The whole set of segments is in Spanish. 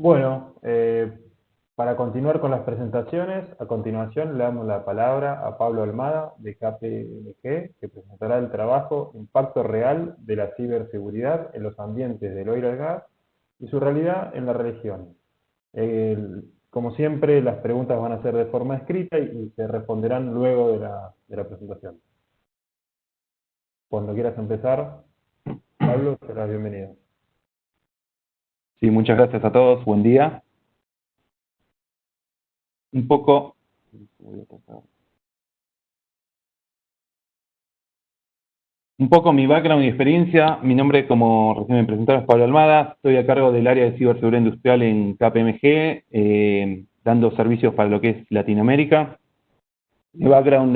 Bueno, para continuar con las presentaciones, a continuación le damos la palabra a Pablo Almada de KPMG, que presentará el trabajo Impacto Real de la Ciberseguridad en los ambientes del oil and gas y su realidad en la región. Como siempre, las preguntas van a ser de forma escrita y se responderán luego de la presentación. Cuando quieras empezar, Pablo, serás bienvenido. Sí, muchas gracias a todos, buen día. Un poco mi background y experiencia. Mi nombre, como recién me presentaron, es Pablo Almada. Estoy a cargo del área de ciberseguridad industrial en KPMG, dando servicios para lo que es Latinoamérica. Mi background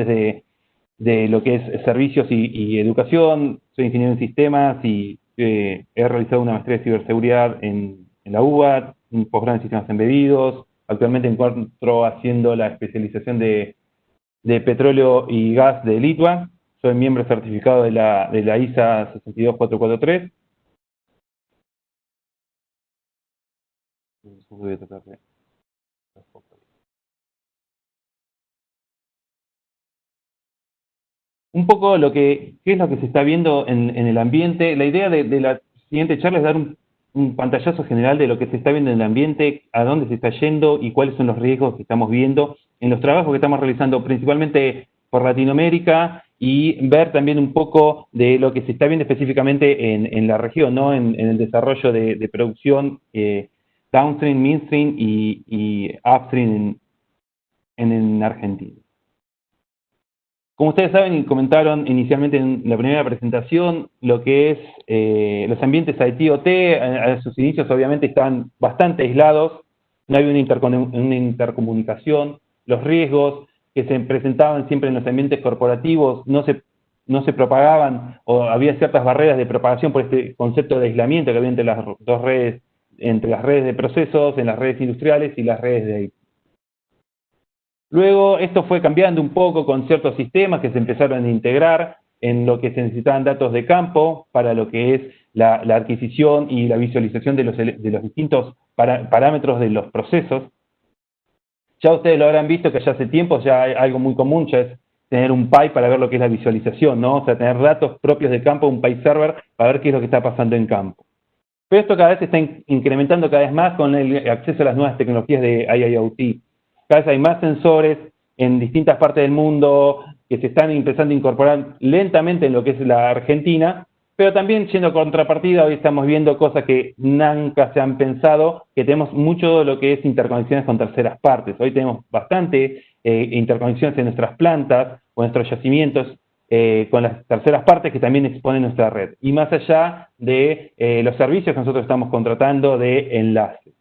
de lo que es servicios y educación. Soy ingeniero en sistemas y he realizado una maestría de ciberseguridad en la UBA, un posgrado en sistemas embedidos. Actualmente me encuentro haciendo la especialización de petróleo y gas de Litva. Soy miembro certificado de la ISA 62443. Un poco qué es lo que se está viendo en el ambiente. La idea de la siguiente charla es dar un pantallazo general de lo que se está viendo en el ambiente, a dónde se está yendo y cuáles son los riesgos que estamos viendo en los trabajos que estamos realizando principalmente por Latinoamérica, y ver también un poco de lo que se está viendo específicamente en la región, ¿no? En el desarrollo de producción downstream, midstream y upstream en Argentina. Como ustedes saben y comentaron inicialmente en la primera presentación, lo que es los ambientes IT-OT, a sus inicios obviamente estaban bastante aislados, no había una intercomunicación, los riesgos que se presentaban siempre en los ambientes corporativos no se propagaban, o había ciertas barreras de propagación por este concepto de aislamiento que había entre las dos redes, entre las redes de procesos, en las redes industriales y las redes de IT. Luego esto fue cambiando un poco con ciertos sistemas que se empezaron a integrar en lo que se necesitaban datos de campo para lo que es la adquisición y la visualización de los distintos parámetros de los procesos. Ya ustedes lo habrán visto que ya hace tiempo ya hay algo muy común, ya es tener un PI para ver lo que es la visualización, ¿no? O sea, tener datos propios de campo, un PI server, para ver qué es lo que está pasando en campo. Pero esto cada vez se está incrementando cada vez más con el acceso a las nuevas tecnologías de IIoT. Cada vez hay más sensores en distintas partes del mundo que se están empezando a incorporar lentamente en lo que es la Argentina, pero también siendo contrapartida, hoy estamos viendo cosas que nunca se han pensado, que tenemos mucho de lo que es interconexiones con terceras partes. Hoy tenemos bastante interconexiones en nuestras plantas o en nuestros yacimientos con las terceras partes que también exponen nuestra red. Y más allá de los servicios que nosotros estamos contratando de enlace.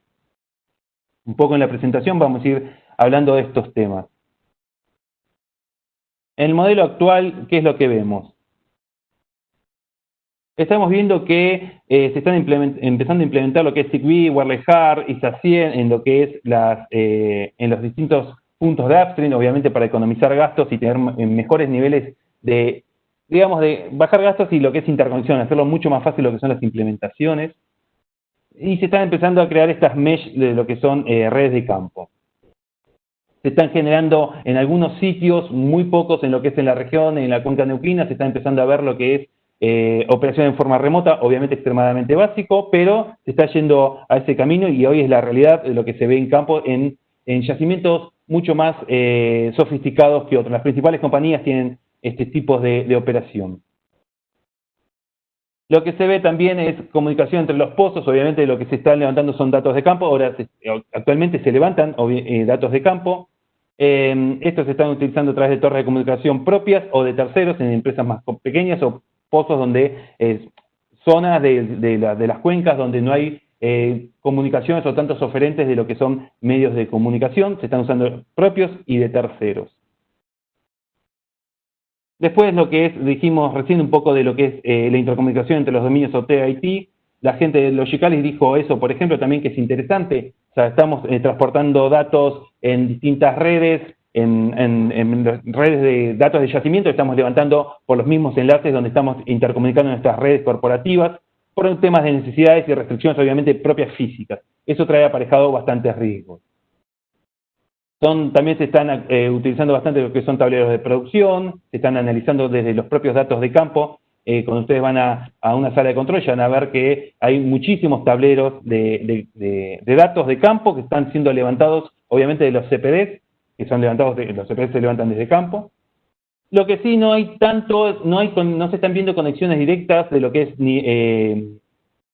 Un poco en la presentación vamos a ir hablando de estos temas. En el modelo actual, ¿qué es lo que vemos? Estamos viendo que se están empezando a implementar lo que es Zigbee, Wireless HART y SACIEN en lo que es en los distintos puntos de upstream, obviamente para economizar gastos y tener mejores niveles de bajar gastos y lo que es interconexión, hacerlo mucho más fácil lo que son las implementaciones. Y se están empezando a crear estas mesh de lo que son redes de campo. Se están generando en algunos sitios, muy pocos en lo que es en la región, en la cuenca neuquina, se está empezando a ver lo que es operación en forma remota, obviamente extremadamente básico, pero se está yendo a ese camino y hoy es la realidad de lo que se ve en campo en yacimientos mucho más sofisticados que otros. Las principales compañías tienen este tipo de operación. Lo que se ve también es comunicación entre los pozos, obviamente lo que se está levantando son datos de campo, ahora actualmente se levantan datos de campo. Estos se están utilizando a través de torres de comunicación propias o de terceros en empresas más pequeñas o pozos donde zonas de las cuencas donde no hay comunicaciones o tantos oferentes de lo que son medios de comunicación, se están usando propios y de terceros. Después lo que es, dijimos recién un poco de lo que es la intercomunicación entre los dominios OT-IT. La gente de Logicalis dijo eso, por ejemplo, también que es interesante. O sea, estamos transportando datos en distintas redes, en redes de datos de yacimiento, estamos levantando por los mismos enlaces donde estamos intercomunicando nuestras redes corporativas. por temas de necesidades y restricciones obviamente propias físicas. Eso trae aparejado bastantes riesgos. También se están utilizando bastante lo que son tableros de producción, se están analizando desde los propios datos de campo. Cuando ustedes van a una sala de control ya van a ver que hay muchísimos tableros de datos de campo que están siendo levantados obviamente de los CPDs, que son levantados, los CPDs se levantan desde campo. Lo que sí no hay tanto, no se están viendo conexiones directas de lo que es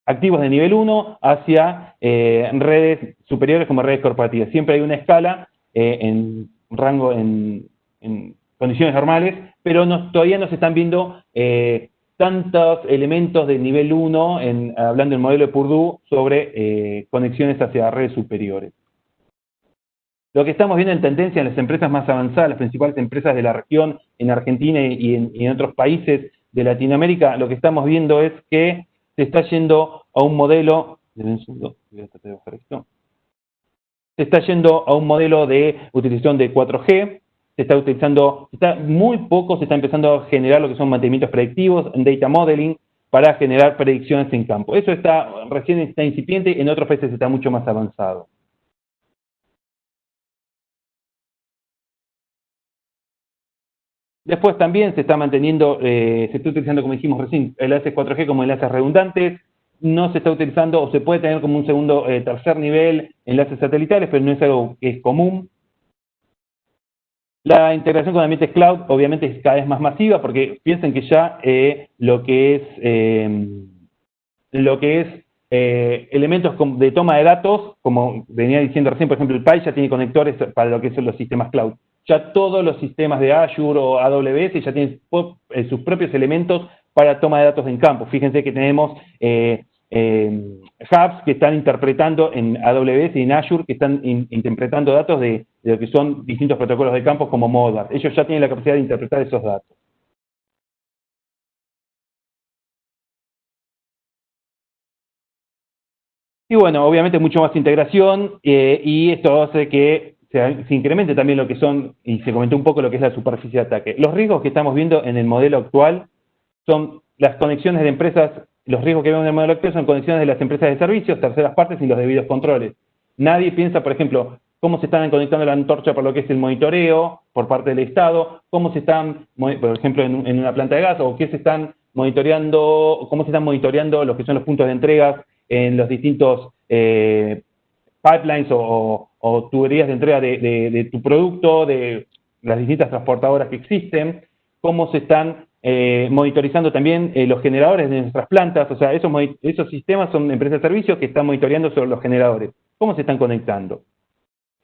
activos de nivel 1 hacia redes superiores como redes corporativas. Siempre hay una escala en rango, en condiciones normales, pero todavía no se están viendo tantos elementos de nivel 1, hablando del modelo de Purdue, sobre conexiones hacia redes superiores. Lo que estamos viendo en tendencia en las empresas más avanzadas, las principales empresas de la región, en Argentina y en otros países de Latinoamérica, lo que estamos viendo es que se está yendo a un modelo, se está yendo a un modelo de utilización de 4G, muy poco se está empezando a generar lo que son mantenimientos predictivos, en data modeling, para generar predicciones en campo. Eso recién está incipiente, en otros países está mucho más avanzado. Después también se está manteniendo, se está utilizando, como dijimos recién, enlaces 4G como enlaces redundantes. No se está utilizando, o se puede tener como un segundo, tercer nivel, enlaces satelitales, pero no es algo que es común. La integración con ambientes cloud, obviamente, es cada vez más masiva, porque piensen que ya lo que es elementos de toma de datos, como venía diciendo recién, por ejemplo, el PI ya tiene conectores para lo que son los sistemas cloud. Ya todos los sistemas de Azure o AWS ya tienen sus propios elementos para toma de datos en campo. Fíjense que tenemos hubs que están interpretando en AWS y en Azure, que están interpretando datos de lo que son distintos protocolos de campo como Modbus. Ellos ya tienen la capacidad de interpretar esos datos. Y bueno, obviamente mucho más integración y esto hace que se incremente también lo que son, y se comentó un poco lo que es la superficie de ataque. Los riesgos que estamos viendo en el modelo actual son las conexiones de empresas, los riesgos que vemos en el modelo actual son conexiones de las empresas de servicios, terceras partes y los debidos controles. Nadie piensa, por ejemplo, cómo se están conectando la antorcha por lo que es el monitoreo por parte del Estado, cómo se están, por ejemplo, en una planta de gas, o qué se están monitoreando, cómo se están monitoreando los que son los puntos de entregas en los distintos pipelines o tuberías de entrega de tu producto, de las distintas transportadoras que existen, cómo se están monitorizando también los generadores de nuestras plantas. O sea, esos sistemas son empresas de servicios que están monitoreando sobre los generadores. ¿Cómo se están conectando?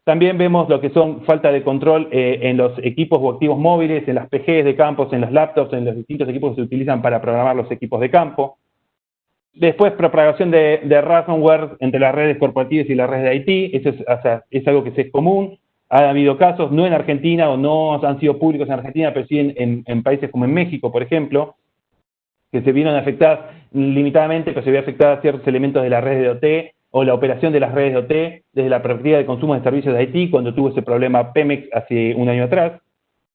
También vemos lo que son falta de control en los equipos o activos móviles, en las PGs de campos, en los laptops, en los distintos equipos que se utilizan para programar los equipos de campo. Después, propagación de ransomware entre las redes corporativas y las redes de IT. Eso es algo que es común. Ha habido casos, no en Argentina o no han sido públicos en Argentina, pero sí en países como en México, por ejemplo, que se vieron afectadas limitadamente, pero se vio afectadas ciertos elementos de las redes de OT o la operación de las redes de OT desde la perspectiva de consumo de servicios de IT cuando tuvo ese problema Pemex hace un año atrás.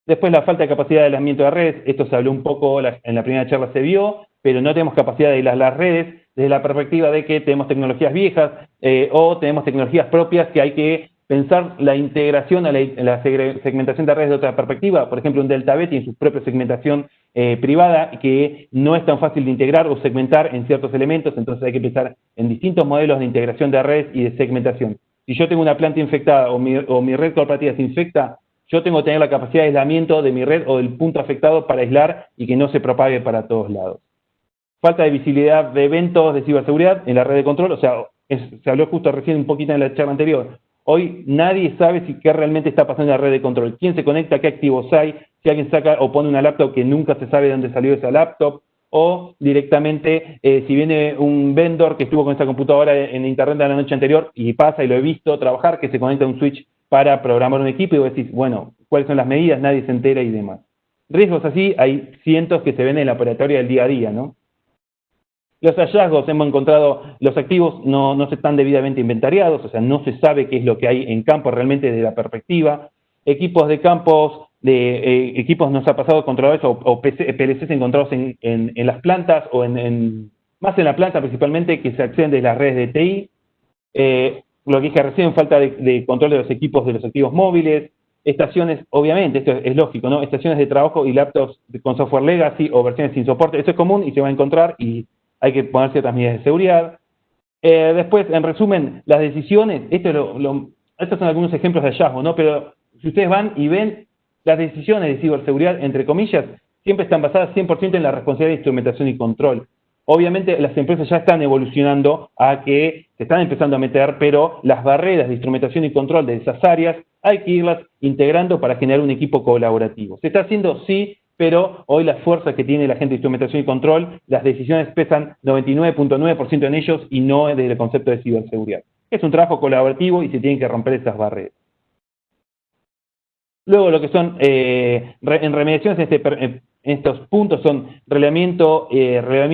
Después, la falta de capacidad de aislamiento de redes. Esto se habló un poco, en la primera charla se vio, pero no tenemos capacidad de aislar las redes desde la perspectiva de que tenemos tecnologías viejas o tenemos tecnologías propias que hay que pensar la integración a la segmentación de redes de otra perspectiva. Por ejemplo, un Delta B tiene su propia segmentación privada que no es tan fácil de integrar o segmentar en ciertos elementos, entonces hay que pensar en distintos modelos de integración de redes y de segmentación. Si yo tengo una planta infectada o mi red corporativa se infecta, yo tengo que tener la capacidad de aislamiento de mi red o del punto afectado para aislar y que no se propague para todos lados. Falta de visibilidad de eventos de ciberseguridad en la red de control, o sea, se habló justo recién un poquito en la charla anterior. Hoy nadie sabe qué realmente está pasando en la red de control. ¿Quién se conecta? ¿Qué activos hay? Si alguien saca o pone una laptop que nunca se sabe de dónde salió esa laptop, o directamente si viene un vendor que estuvo con esa computadora en internet la noche anterior y pasa, y lo he visto trabajar, que se conecta a un switch para programar un equipo y vos decís, bueno, ¿cuáles son las medidas? Nadie se entera y demás. Riesgos así hay cientos que se ven en la operatoria del día a día, ¿no? Los hallazgos, hemos encontrado, los activos no se están debidamente inventariados, o sea, no se sabe qué es lo que hay en campo realmente desde la perspectiva. Equipos de campos, equipos nos ha pasado controlados o PLCs encontrados en las plantas o en más en la planta principalmente, que se acceden desde las redes de TI, lo que dije recién, falta de control de los equipos de los activos móviles, estaciones, obviamente, esto es lógico, ¿no? Estaciones de trabajo y laptops con software legacy o versiones sin soporte, esto es común y se va a encontrar y hay que poner ciertas medidas de seguridad. Después, en resumen, las decisiones, estos son algunos ejemplos de hallazgo, ¿no? Pero si ustedes van y ven, las decisiones de ciberseguridad, entre comillas, siempre están basadas 100% en la responsabilidad de instrumentación y control. Obviamente las empresas ya están evolucionando a que se están empezando a meter, pero las barreras de instrumentación y control de esas áreas hay que irlas integrando para generar un equipo colaborativo. Se está haciendo, sí, pero hoy las fuerzas que tiene la gente de instrumentación y control, las decisiones pesan 99.9% en ellos y no desde el concepto de ciberseguridad. Es un trabajo colaborativo y se tienen que romper esas barreras. Luego lo que son en remediaciones en estos puntos son relevamiento y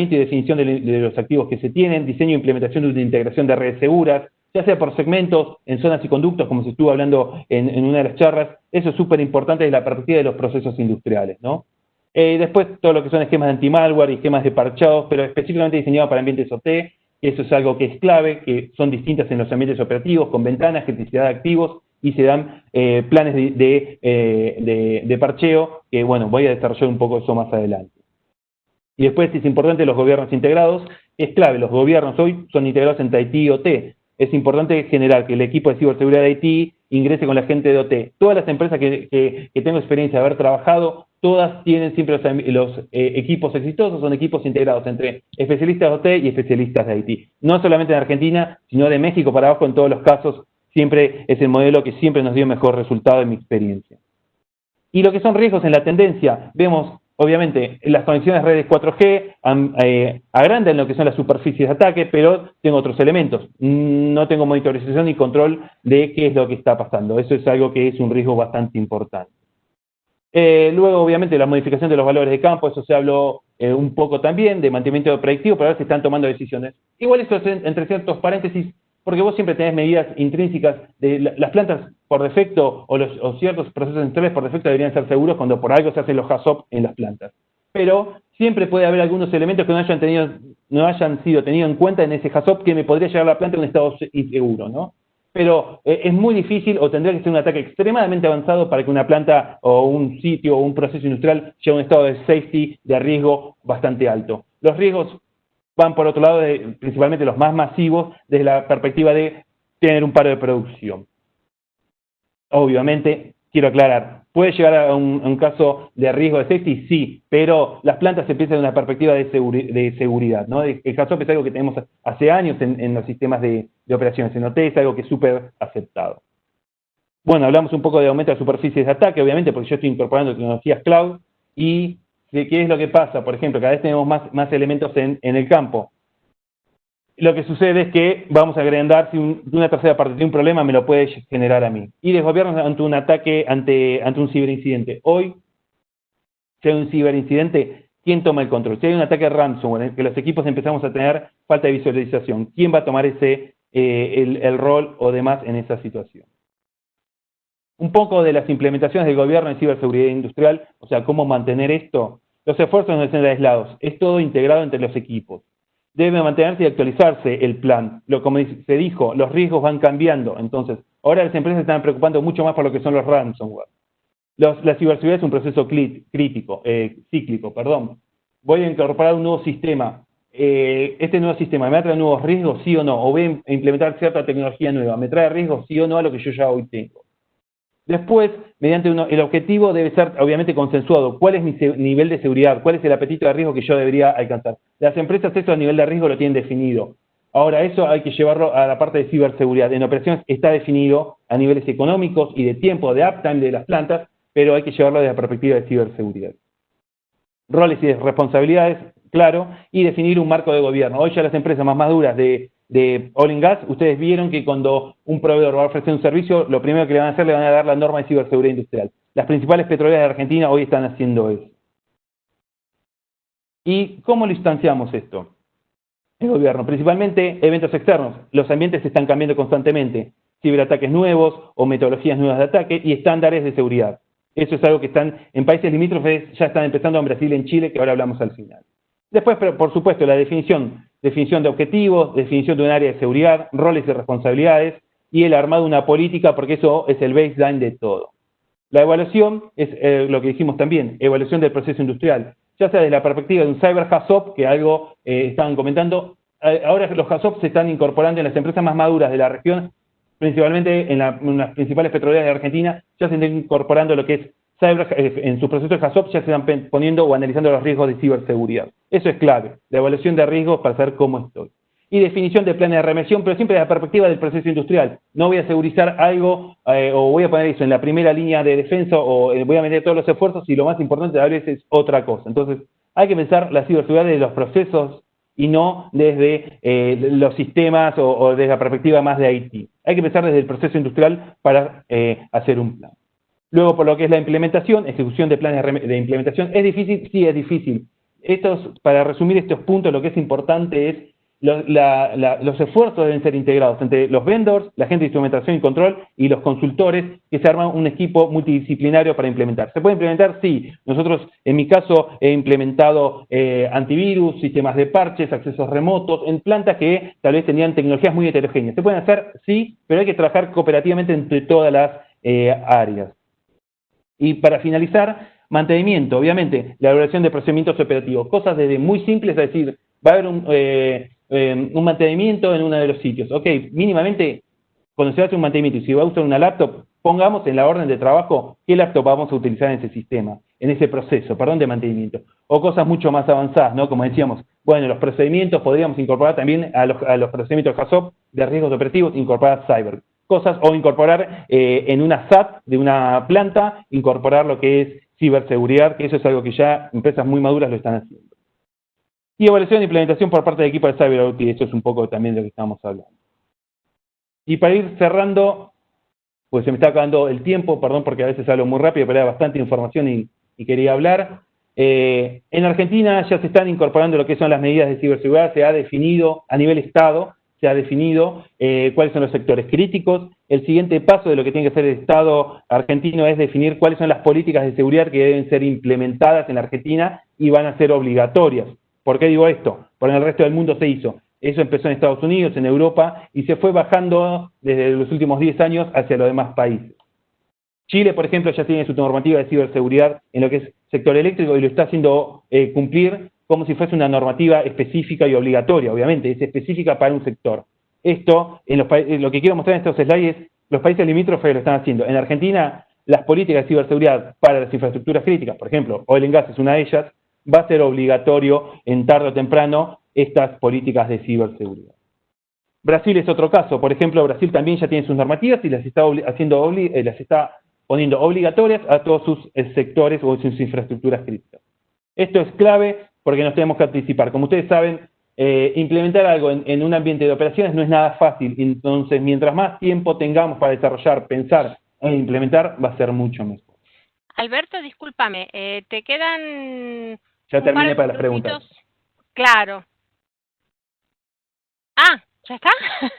definición de los activos que se tienen, diseño e implementación de una integración de redes seguras, ya sea por segmentos, en zonas y conductos, como se estuvo hablando en una de las charlas. Eso es súper importante desde la perspectiva de los procesos industriales, ¿no? Después todo lo que son esquemas de anti-malware y esquemas de parchados, pero específicamente diseñados para ambientes OT, que eso es algo que es clave, que son distintas en los ambientes operativos, con ventanas, criticidad de activos, y se dan planes de parcheo, que bueno, voy a desarrollar un poco eso más adelante. Y después es importante los gobiernos integrados, es clave, los gobiernos hoy son integrados entre IT y OT. Es importante generar que el equipo de ciberseguridad de IT ingrese con la gente de OT. Todas las empresas que tengo experiencia de haber trabajado, todas tienen siempre los equipos exitosos, son equipos integrados entre especialistas de OT y especialistas de IT. No solamente en Argentina, sino de México para abajo, en todos los casos, siempre es el modelo que siempre nos dio mejor resultado en mi experiencia. Y lo que son riesgos en la tendencia, vemos, obviamente, las conexiones redes 4G agrandan lo que son las superficies de ataque, pero tengo otros elementos. No tengo monitorización ni control de qué es lo que está pasando. Eso es algo que es un riesgo bastante importante. Luego, obviamente, la modificación de los valores de campo, eso se habló un poco también, de mantenimiento predictivo, pero ahora se están tomando decisiones. Igual esto es entre ciertos paréntesis, porque vos siempre tenés medidas intrínsecas de las plantas por defecto o ciertos procesos industriales por defecto deberían ser seguros cuando por algo se hacen los HACCP en las plantas. Pero siempre puede haber algunos elementos que no hayan sido tenidos en cuenta en ese HACCP que me podría llevar la planta a un estado inseguro, ¿no? Pero es muy difícil o tendría que ser un ataque extremadamente avanzado para que una planta o un sitio o un proceso industrial llegue a un estado de safety, de riesgo bastante alto. Los riesgos van por otro lado, principalmente los más masivos, desde la perspectiva de tener un paro de producción. Obviamente, quiero aclarar, ¿puede llegar a un caso de riesgo de safety? Sí, pero las plantas se piensan desde una perspectiva de seguridad, ¿no? El HACCP es algo que tenemos hace años en los sistemas de operaciones en OT, es algo que es súper aceptado. Bueno, hablamos un poco de aumento de superficies de ataque, obviamente, porque yo estoy incorporando tecnologías cloud, y ¿qué es lo que pasa? Por ejemplo, cada vez tenemos más elementos en el campo. Lo que sucede es que vamos a agrandar si una tercera parte tiene un problema, me lo puede generar a mí. Y desgobiernos ante un ataque, ante un ciberincidente. Hoy, si hay un ciberincidente, ¿quién toma el control? Si hay un ataque ransomware, en que los equipos empezamos a tener falta de visualización, ¿quién va a tomar el rol o demás en esa situación? Un poco de las implementaciones del gobierno en ciberseguridad industrial, o sea, cómo mantener esto. Los esfuerzos no están aislados, es todo integrado entre los equipos. Debe mantenerse y actualizarse el plan. Como se dijo, los riesgos van cambiando, entonces, ahora las empresas están preocupando mucho más por lo que son los ransomware. La ciberseguridad es un proceso cíclico. Voy a incorporar un nuevo sistema. Este nuevo sistema, ¿me va a traer nuevos riesgos, sí o no? O voy a implementar cierta tecnología nueva, ¿me trae riesgos, sí o no, a lo que yo ya hoy tengo? Después, mediante el objetivo debe ser obviamente consensuado. ¿Cuál es mi nivel de seguridad? ¿Cuál es el apetito de riesgo que yo debería alcanzar? Las empresas eso a nivel de riesgo lo tienen definido. Ahora, eso hay que llevarlo a la parte de ciberseguridad. En operaciones está definido a niveles económicos y de tiempo, de uptime de las plantas, pero hay que llevarlo desde la perspectiva de ciberseguridad. Roles y responsabilidades, claro, y definir un marco de gobierno. Hoy ya las empresas más maduras de oil and gas, ustedes vieron que cuando un proveedor va a ofrecer un servicio, lo primero que le van a hacer, le van a dar la norma de ciberseguridad industrial. Las principales petroleras de Argentina hoy están haciendo eso. ¿Y cómo lo instanciamos esto? El gobierno, principalmente eventos externos. Los ambientes se están cambiando constantemente. Ciberataques nuevos o metodologías nuevas de ataque y estándares de seguridad. Eso es algo que están en países limítrofes, ya están empezando en Brasil y en Chile, que ahora hablamos al final. Después, por supuesto, la definición definición de objetivos, definición de un área de seguridad, roles y responsabilidades, y el armado de una política, porque eso es el baseline de todo. La evaluación es lo que dijimos también, evaluación del proceso industrial, ya sea desde la perspectiva de un cyber HACCP, que algo estaban comentando. Ahora los HACCP se están incorporando en las empresas más maduras de la región, principalmente en las principales petroleras de Argentina, ya se están incorporando lo que es cyber, en sus procesos de HACCP ya se están poniendo o analizando los riesgos de ciberseguridad. Eso es clave, la evaluación de riesgos para saber cómo estoy. Y definición de planes de remediación, pero siempre desde la perspectiva del proceso industrial. No voy a segurizar algo o voy a poner eso en la primera línea de defensa o voy a meter todos los esfuerzos y lo más importante a veces es otra cosa. Entonces, hay que pensar la ciberseguridad desde los procesos y no desde los sistemas o desde la perspectiva más de IT. Hay que pensar desde el proceso industrial para hacer un plan. Luego, por lo que es la implementación, ejecución de planes de implementación, ¿es difícil? Sí, es difícil. Para resumir estos puntos, lo que es importante es los esfuerzos deben ser integrados entre los vendors, la gente de instrumentación y control y los consultores, que se arman un equipo multidisciplinario para implementar. ¿Se puede implementar? Sí. Nosotros, en mi caso, he implementado antivirus, sistemas de parches, accesos remotos, en plantas que tal vez tenían tecnologías muy heterogéneas. ¿Se pueden hacer? Sí, pero hay que trabajar cooperativamente entre todas las áreas. Y para finalizar, mantenimiento, obviamente, la evaluación de procedimientos operativos, cosas desde muy simples, es decir, va a haber un mantenimiento en uno de los sitios. Ok, mínimamente, cuando se hace un mantenimiento y si va a usar una laptop, pongamos en la orden de trabajo qué laptop vamos a utilizar en ese sistema, en ese proceso, perdón, de mantenimiento. O cosas mucho más avanzadas, ¿no? Como decíamos, bueno, los procedimientos podríamos incorporar también a los procedimientos HACCP de riesgos operativos, incorporar cyber. Cosas, o incorporar en una SAT de una planta, incorporar lo que es ciberseguridad, que eso es algo que ya empresas muy maduras lo están haciendo. Y evaluación e implementación por parte del equipo de CyberOT, eso es un poco también de lo que estamos hablando. Y para ir cerrando, pues se me está acabando el tiempo, perdón porque a veces hablo muy rápido, pero era bastante información y quería hablar. En Argentina ya se están incorporando lo que son las medidas de ciberseguridad, se ha definido a nivel Estado, se ha definido cuáles son los sectores críticos. El siguiente paso de lo que tiene que hacer el Estado argentino es definir cuáles son las políticas de seguridad que deben ser implementadas en la Argentina y van a ser obligatorias. ¿Por qué digo esto? Porque en el resto del mundo se hizo. Eso empezó en Estados Unidos, en Europa, y se fue bajando desde los últimos 10 años hacia los demás países. Chile, por ejemplo, ya tiene su normativa de ciberseguridad en lo que es sector eléctrico y lo está haciendo cumplir como si fuese una normativa específica y obligatoria, obviamente, es específica para un sector. Esto, lo que quiero mostrar en estos slides, los países limítrofes lo están haciendo. En Argentina, las políticas de ciberseguridad para las infraestructuras críticas, por ejemplo, oil and gas es una de ellas, va a ser obligatorio en tarde o temprano estas políticas de ciberseguridad. Brasil es otro caso, por ejemplo, Brasil también ya tiene sus normativas y las está poniendo obligatorias a todos sus sectores o sus infraestructuras críticas. Esto es clave porque nos tenemos que anticipar. Como ustedes saben, implementar algo en un ambiente de operaciones no es nada fácil, entonces mientras más tiempo tengamos para desarrollar, pensar e implementar, va a ser mucho mejor. Alberto, discúlpame, te quedan... Ya terminé para las preguntas. Claro. Ah, ¿ya está?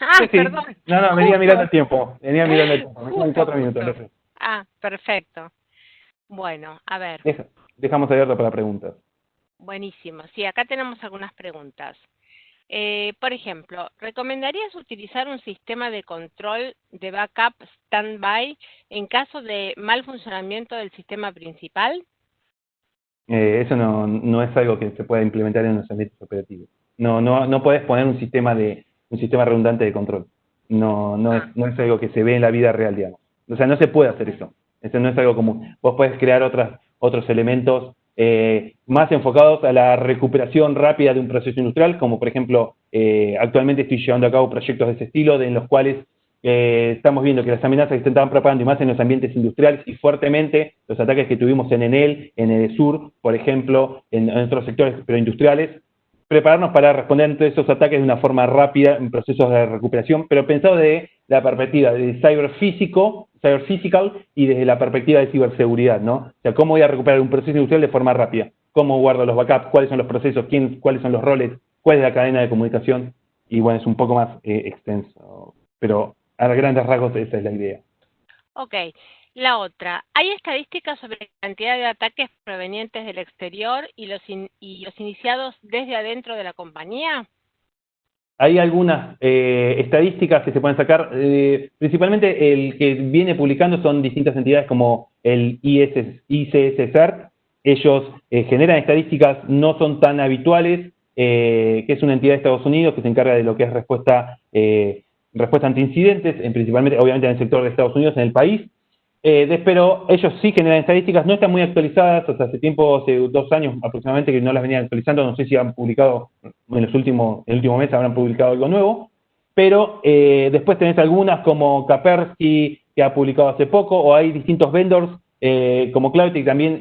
Ah, sí. Perdón. No, venía mirando el tiempo. Venía mirando el tiempo. Me quedan 4 minutos. No sé. Ah, perfecto. Bueno, a ver. Dejamos abierto para preguntas. Buenísimo. Sí, acá tenemos algunas preguntas. Por ejemplo, ¿recomendarías utilizar un sistema de control de backup standby en caso de mal funcionamiento del sistema principal? Eso no es algo que se pueda implementar en los ambientes operativos. No puedes poner un sistema redundante de control. No es algo que se ve en la vida real, digamos. O sea, no se puede hacer eso. Eso no es algo común. Vos podés crear otros elementos más enfocados a la recuperación rápida de un proceso industrial, como por ejemplo, actualmente estoy llevando a cabo proyectos de ese estilo, en los cuales estamos viendo que las amenazas que se estaban propagando y más en los ambientes industriales y fuertemente los ataques que tuvimos en Enel, en Edesur, por ejemplo, en otros sectores pero industriales, prepararnos para responder ante esos ataques de una forma rápida en procesos de recuperación, pero pensado desde la perspectiva de cyber physical y desde la perspectiva de ciberseguridad, ¿no? O sea, ¿cómo voy a recuperar un proceso industrial de forma rápida? ¿Cómo guardo los backups? ¿Cuáles son los procesos? ¿Cuáles son los roles? ¿Cuál es la cadena de comunicación? Y bueno, es un poco más extenso, pero a grandes rasgos esa es la idea. Ok. La otra, ¿hay estadísticas sobre la cantidad de ataques provenientes del exterior y los iniciados desde adentro de la compañía? hay algunas estadísticas que se pueden sacar, principalmente el que viene publicando son distintas entidades como el ICS-CERT. Ellos generan estadísticas, no son tan habituales, que es una entidad de Estados Unidos que se encarga de lo que es respuesta ante incidentes, principalmente, obviamente, en el sector de Estados Unidos, en el país. Pero ellos sí generan estadísticas, no están muy actualizadas, o sea, hace tiempo, hace 2 años aproximadamente que no las venían actualizando, no sé si han publicado, en el último mes habrán publicado algo nuevo, pero después tenés algunas como Kaspersky, que ha publicado hace poco, o hay distintos vendors, como Cloudtech también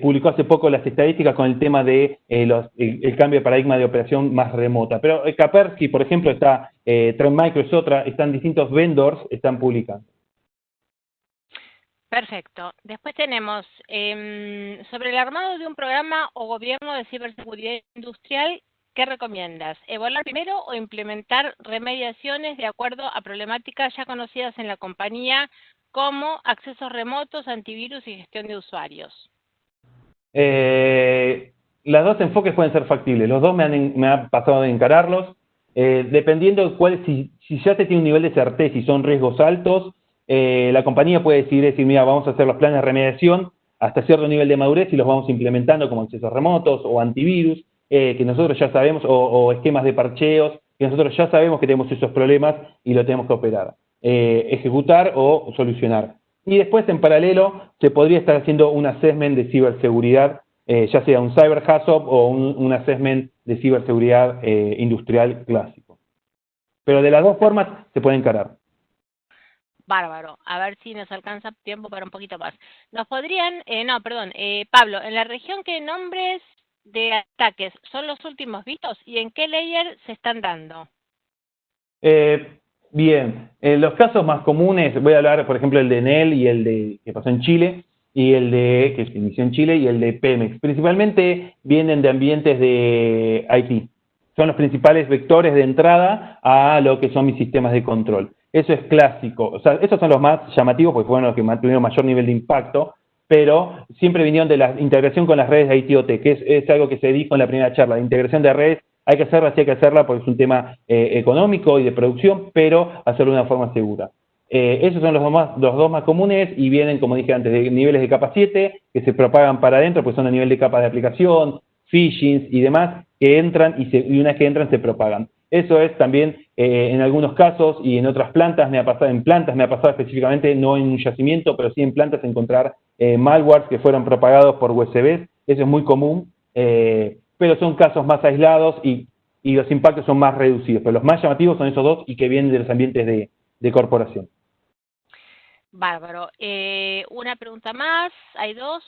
publicó hace poco las estadísticas con el tema de el cambio de paradigma de operación más remota. Pero Kaspersky, por ejemplo, está, Trend Micro es otra, están distintos vendors, están publicando. Perfecto. Después tenemos sobre el armado de un programa o gobierno de ciberseguridad industrial, ¿qué recomiendas? ¿Evaluar primero o implementar remediaciones de acuerdo a problemáticas ya conocidas en la compañía como accesos remotos, antivirus y gestión de usuarios? Los dos enfoques pueden ser factibles. Los dos me ha pasado de encararlos. Dependiendo de cuál, si ya se tiene un nivel de certeza y son riesgos altos, la compañía puede decir, mira, vamos a hacer los planes de remediación hasta cierto nivel de madurez y los vamos implementando como accesos remotos o antivirus, que nosotros ya sabemos, o esquemas de parcheos, que nosotros ya sabemos que tenemos esos problemas y lo tenemos que operar, ejecutar o solucionar. Y después, en paralelo, se podría estar haciendo un assessment de ciberseguridad, ya sea un Cyber HACCP o un assessment de ciberseguridad industrial clásico. Pero de las dos formas se puede encarar. Bárbaro. A ver si nos alcanza tiempo para un poquito más. Nos podrían, Pablo, en la región, ¿qué nombres de ataques son los últimos vistos y en qué layer se están dando? Bien, los casos más comunes, voy a hablar, por ejemplo, el de Enel y el de que pasó en Chile, y el de que se inició en Chile, y el de Pemex. Principalmente vienen de ambientes de IT. Son los principales vectores de entrada a lo que son mis sistemas de control. Eso es clásico. O sea, esos son los más llamativos porque fueron los que tuvieron mayor nivel de impacto, pero siempre vinieron de la integración con las redes de ITOT, que es algo que se dijo en la primera charla. La integración de redes hay que hacerla, sí hay que hacerla porque es un tema económico y de producción, pero hacerlo de una forma segura. Esos son los dos más comunes y vienen, como dije antes, de niveles de capa 7, que se propagan para adentro, pues son a nivel de capas de aplicación, phishing y demás, que entran y una vez que entran se propagan. Eso es también en algunos casos y en otras plantas me ha pasado específicamente, no en un yacimiento, pero sí en plantas encontrar malwares que fueron propagados por USB. Eso es muy común, pero son casos más aislados y los impactos son más reducidos. Pero los más llamativos son esos dos y que vienen de los ambientes de corporación. Bárbaro. Una pregunta más, hay dos.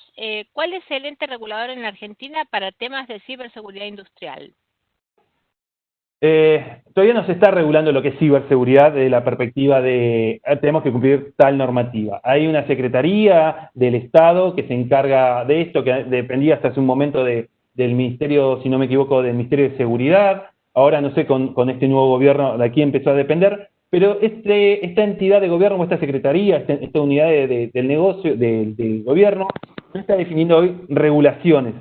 ¿Cuál es el ente regulador en la Argentina para temas de ciberseguridad industrial? Todavía no se está regulando lo que es ciberseguridad desde la perspectiva de tenemos que cumplir tal normativa. Hay una secretaría del Estado que se encarga de esto, que dependía hasta hace un momento del Ministerio, si no me equivoco, del Ministerio de Seguridad. Ahora no sé, con este nuevo gobierno de aquí empezó a depender, pero esta entidad de gobierno, o esta secretaría, esta unidad del negocio, del gobierno, está definiendo hoy regulaciones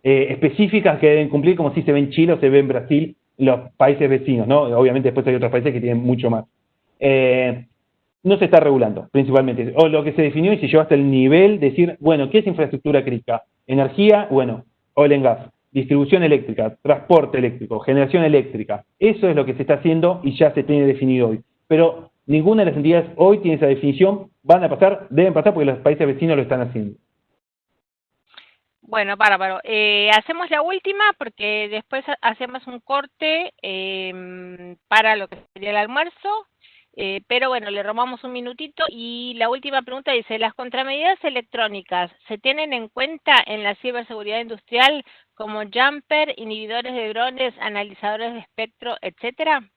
específicas que deben cumplir, como si se ve en Chile o se ve en Brasil, los países vecinos, ¿no? Obviamente después hay otros países que tienen mucho más. No se está regulando, principalmente. O lo que se definió y se llevó hasta el nivel de decir, bueno, ¿qué es infraestructura crítica? Energía, bueno, oil and gas, distribución eléctrica, transporte eléctrico, generación eléctrica. Eso es lo que se está haciendo y ya se tiene definido hoy. Pero ninguna de las entidades hoy tiene esa definición, deben pasar porque los países vecinos lo están haciendo. Bueno, bárbaro. Hacemos la última porque después hacemos un corte para lo que sería el almuerzo, pero bueno, le robamos un minutito y la última pregunta dice, ¿las contramedidas electrónicas se tienen en cuenta en la ciberseguridad industrial como jumper, inhibidores de drones, analizadores de espectro, etcétera?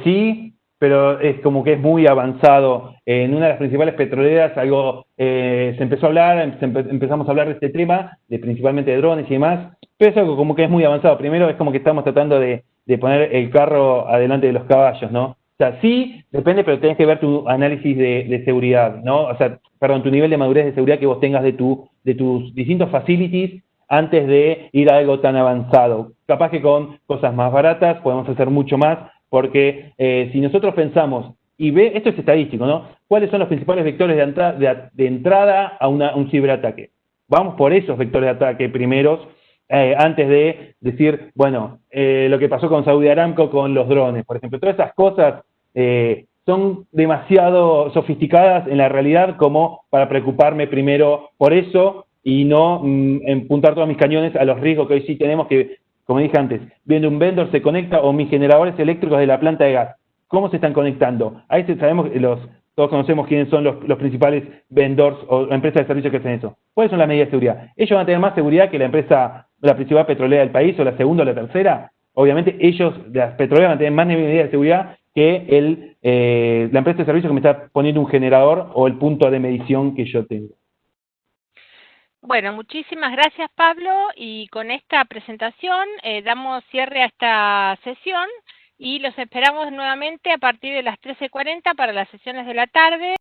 Sí, pero es como que es muy avanzado. En una de las principales petroleras se empezó a hablar, empezamos a hablar de este tema, principalmente de drones y demás, pero es algo como que es muy avanzado. Primero es como que estamos tratando de poner el carro adelante de los caballos, ¿no? O sea, sí, depende, pero tenés que ver tu análisis de seguridad, ¿no? O sea, perdón, tu nivel de madurez de seguridad que vos tengas de tus distintos facilities antes de ir a algo tan avanzado. Capaz que con cosas más baratas podemos hacer mucho más, porque si nosotros pensamos, esto es estadístico, ¿no? ¿Cuáles son los principales vectores de entrada a un ciberataque? Vamos por esos vectores de ataque primeros, antes de decir, bueno, lo que pasó con Saudi Aramco con los drones, por ejemplo. Todas esas cosas son demasiado sofisticadas en la realidad como para preocuparme primero por eso y no empuntar todos mis cañones a los riesgos que hoy sí tenemos, que, como dije antes, viendo un vendor se conecta o mis generadores eléctricos de la planta de gas. ¿Cómo se están conectando? Ahí sabemos que todos conocemos quiénes son los principales vendors o empresas de servicios que hacen eso. ¿Cuáles son las medidas de seguridad? ¿Ellos van a tener más seguridad que la principal petrolera del país, o la segunda o la tercera? Obviamente las petroleras van a tener más medidas de seguridad que la empresa de servicios que me está poniendo un generador o el punto de medición que yo tengo. Bueno, muchísimas gracias, Pablo, y con esta presentación damos cierre a esta sesión y los esperamos nuevamente a partir de las 13:40 para las sesiones de la tarde.